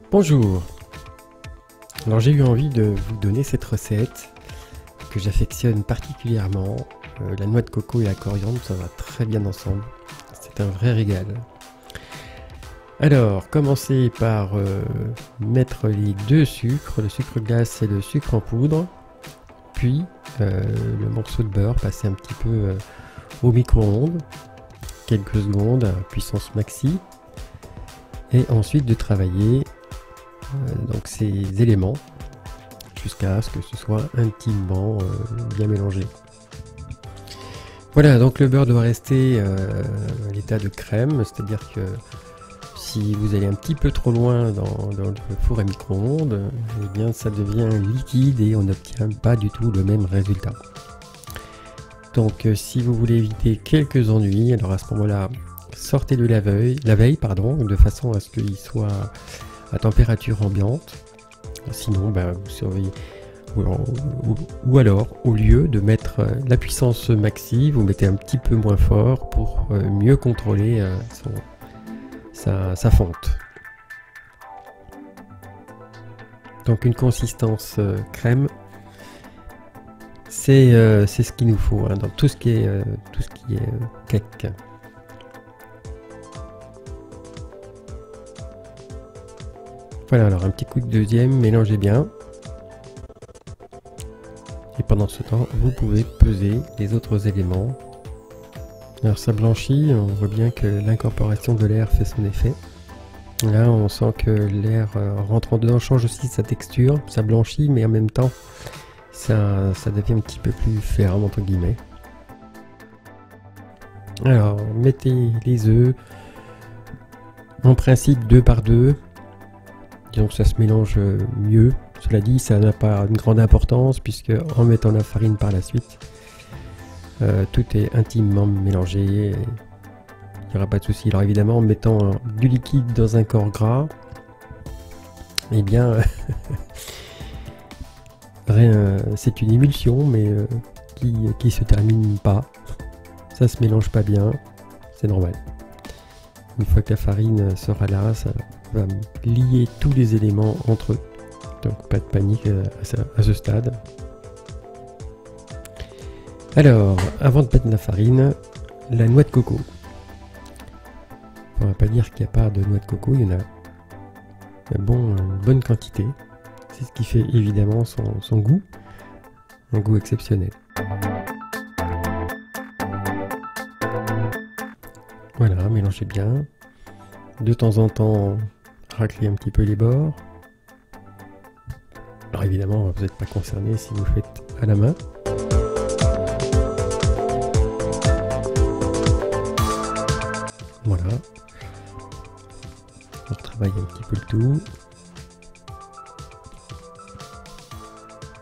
Bonjour. Alors j'ai eu envie de vous donner cette recette que j'affectionne particulièrement. La noix de coco et la coriandre, ça va très bien ensemble. C'est un vrai régal. Alors, commencez par mettre les deux sucres, le sucre glace et le sucre en poudre. Puis le morceau de beurre, passer un petit peu au micro-ondes, quelques secondes à puissance maxi. Et ensuite de travailler donc ces éléments jusqu'à ce que ce soit intimement bien mélangé. Voilà, donc le beurre doit rester à l'état de crème, c'est-à-dire que si vous allez un petit peu trop loin dans le four à micro-ondes, eh bien ça devient liquide et on n'obtient pas du tout le même résultat. Donc si vous voulez éviter quelques ennuis, alors à ce moment-là, sortez-le la veille, de façon à ce qu'il soit à température ambiante. Sinon, vous surveillez. Ou alors, au lieu de mettre la puissance maxi, vous mettez un petit peu moins fort pour mieux contrôler sa fonte. Donc une consistance crème, c'est ce qu'il nous faut dans tout ce qui est cake. Voilà, alors un petit coup de deuxième, mélangez bien. Et pendant ce temps, vous pouvez peser les autres éléments. Alors ça blanchit, on voit bien que l'incorporation de l'air fait son effet. Là, on sent que l'air rentrant dedans change aussi sa texture. Ça blanchit, mais en même temps, ça devient un petit peu plus ferme, entre guillemets. Alors, mettez les œufs, en principe 2 par 2. Donc ça se mélange mieux. Cela dit, ça n'a pas une grande importance puisque en mettant la farine par la suite, tout est intimement mélangé. Il n'y aura pas de souci. Alors évidemment, en mettant du liquide dans un corps gras, eh bien, c'est une émulsion, mais qui se termine pas. Ça se mélange pas bien, c'est normal. Une fois que la farine sera là, ça va lier tous les éléments entre eux. Donc pas de panique à ce stade. Alors, avant de mettre la farine, la noix de coco. On va pas dire qu'il n'y a pas de noix de coco, il y en a une bonne quantité. C'est ce qui fait évidemment son goût, un goût exceptionnel. Voilà, mélangez bien. De temps en temps, raclez un petit peu les bords. Alors évidemment, vous n'êtes pas concerné si vous faites à la main. Voilà. On retravaille un petit peu le tout.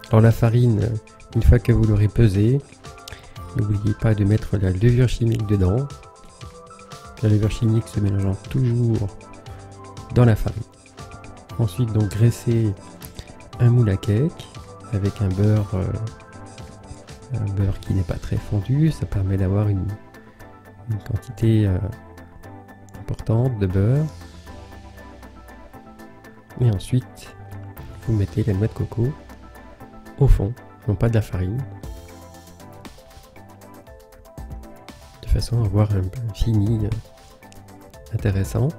Alors la farine, une fois que vous l'aurez pesée, n'oubliez pas de mettre la levure chimique dedans. La levure chimique se mélangeant toujours dans la farine. Ensuite, donc graissez un moule à cake avec un beurre qui n'est pas très fondu. Ça permet d'avoir une quantité importante de beurre. Et ensuite, vous mettez la noix de coco au fond, non pas de la farine, de façon à avoir un fini intéressant.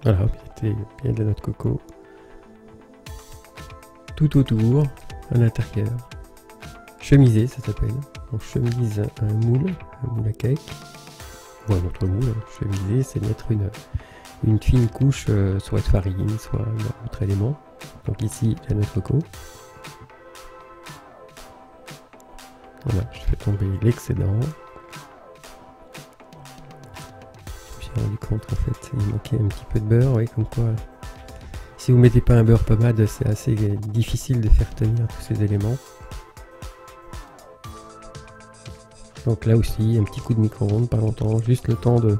Voilà, mettez bien de la noix de coco tout autour, à l'intérieur. Chemiser, ça s'appelle. On chemise un moule à cake, ou un autre moule. Chemiser, c'est mettre une fine couche, soit de farine, soit d'un autre élément. Donc ici, la noix de coco. Voilà, je fais tomber l'excédent. Je me suis rendu compte en fait, il manquait un petit peu de beurre, oui, comme quoi. Si vous mettez pas un beurre pommade, c'est assez difficile de faire tenir tous ces éléments. Donc là aussi, un petit coup de micro-ondes, pas longtemps, juste le temps de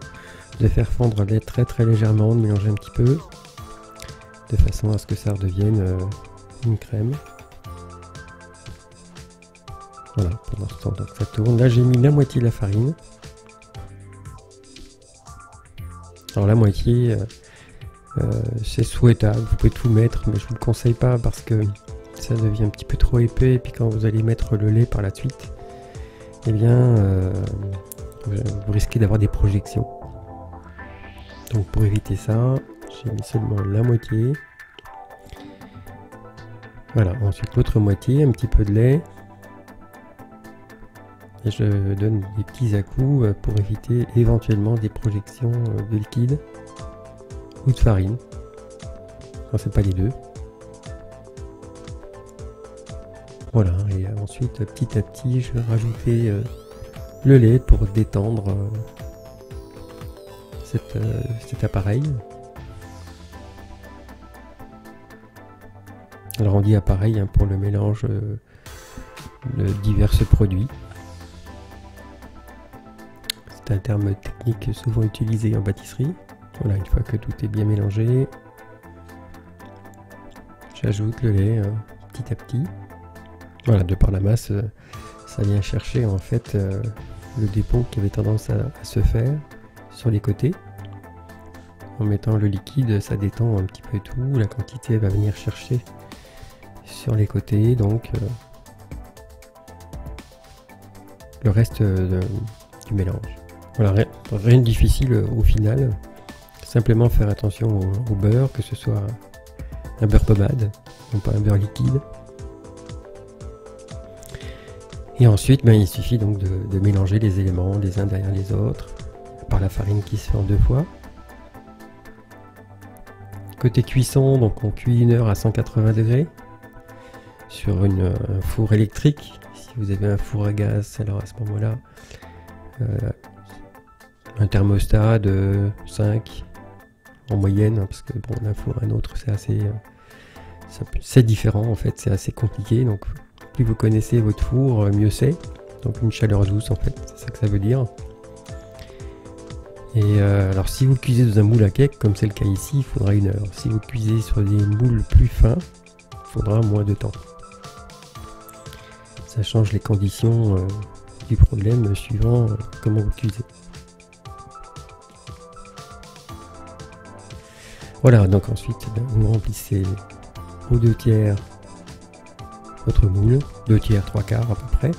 faire fondre très très légèrement, de mélanger un petit peu, de façon à ce que ça redevienne une crème. Voilà, pendant ce temps, donc ça tourne. Là, j'ai mis la moitié de la farine. Alors la moitié, c'est souhaitable, vous pouvez tout mettre, mais je vous le conseille pas parce que ça devient un petit peu trop épais, et puis quand vous allez mettre le lait par la suite, eh bien vous risquez d'avoir des projections. Donc pour éviter ça, j'ai mis seulement la moitié. Voilà, ensuite l'autre moitié, un petit peu de lait. Et je donne des petits à-coups pour éviter éventuellement des projections de liquide ou de farine. Non, c'est pas les deux. Voilà, et ensuite petit à petit je vais rajouter le lait pour détendre cet appareil. Alors on dit appareil hein, pour le mélange de divers produits. C'est un terme technique souvent utilisé en pâtisserie. Voilà, une fois que tout est bien mélangé, j'ajoute le lait petit à petit. Voilà, de par la masse, ça vient chercher en fait le dépôt qui avait tendance à se faire sur les côtés. En mettant le liquide, ça détend un petit peu tout, la quantité va venir chercher sur les côtés, donc le reste du mélange. Voilà, rien de difficile au final, simplement faire attention au beurre, que ce soit un beurre pommade, non pas un beurre liquide. Et ensuite, il suffit donc de mélanger les éléments les uns derrière les autres, par la farine qui se fait en 2 fois. Côté cuisson, donc on cuit 1 heure à 180 degrés sur un four électrique. Si vous avez un four à gaz, alors à ce moment-là, un thermostat de 5 en moyenne, hein, parce que bon, d'un four à un autre, c'est assez, c'est différent en fait, c'est assez compliqué. Donc plus vous connaissez votre four, mieux c'est. Donc une chaleur douce en fait, c'est ça que ça veut dire. Et alors si vous cuisez dans un moule à cake, comme c'est le cas ici, il faudra 1 heure. Si vous cuisez sur des moules plus fins, il faudra moins de temps. Ça change les conditions du problème suivant comment vous cuisez. Voilà, donc ensuite vous remplissez aux 2/3 votre moule, 2/3, 3/4 à peu près.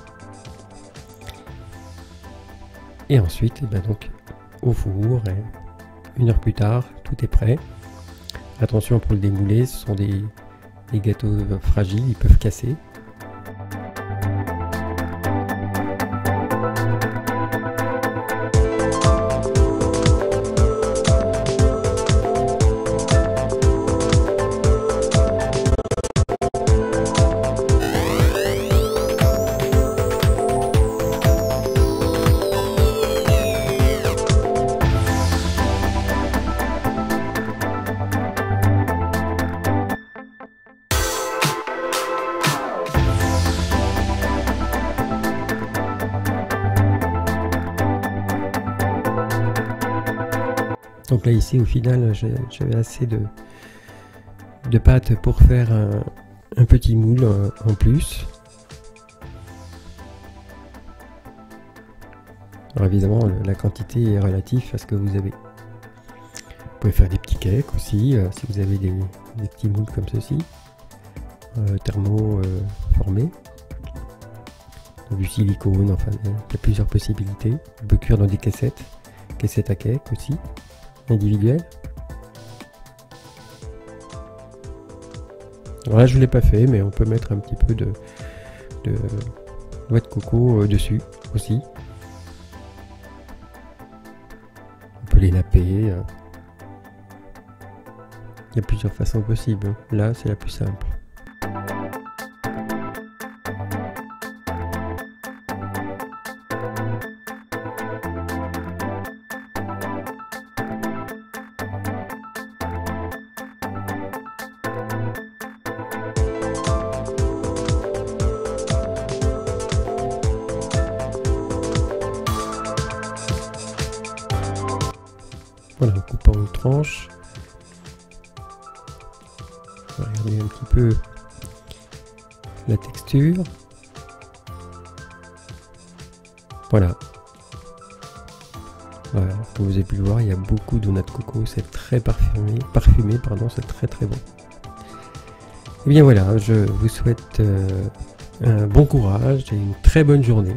Et ensuite, donc au four, et 1 heure plus tard, tout est prêt. Attention pour le démouler, ce sont des gâteaux fragiles, ils peuvent casser. Donc là ici au final j'avais assez de pâte pour faire un petit moule en plus. Alors évidemment la quantité est relative à ce que vous avez. Vous pouvez faire des petits cakes aussi si vous avez des petits moules comme ceci, thermo formés, du silicone, enfin il y a plusieurs possibilités. On peut cuire dans des caissettes à cake aussi, individuelles. Alors là je ne l'ai pas fait, mais on peut mettre un petit peu de noix de coco dessus aussi. On peut les napper. Il y a plusieurs façons possibles. Là c'est la plus simple. Voilà, en coupant une tranche, on va regarder un petit peu la texture. Voilà. Voilà, comme vous avez pu le voir, il y a beaucoup de noix de coco, c'est très parfumé, pardon, c'est très très bon. Et bien voilà, je vous souhaite un bon courage et une très bonne journée.